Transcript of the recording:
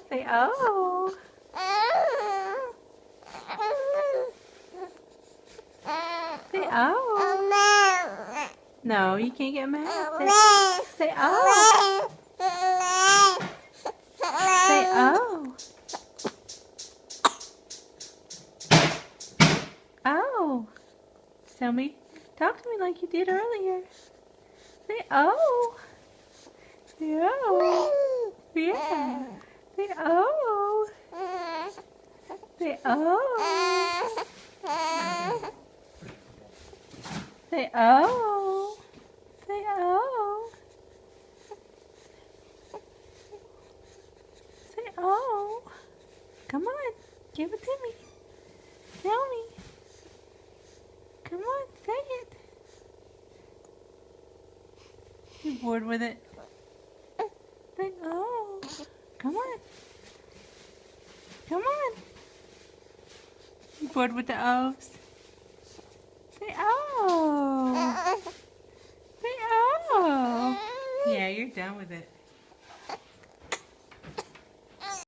Say oh. Say oh. No, you can't get mad. Say oh. Say oh. Oh. Tell me. Talk to me like you did earlier. Say oh. Say oh. Yeah. Say oh. Say oh. Say oh. Say oh. Say oh. Come on. Give it to me. Tell me. Come on, say it. You bored with it? Say oh. Come on. Come on. You bored with the O's? Say oh. Say oh. Yeah, you're done with it.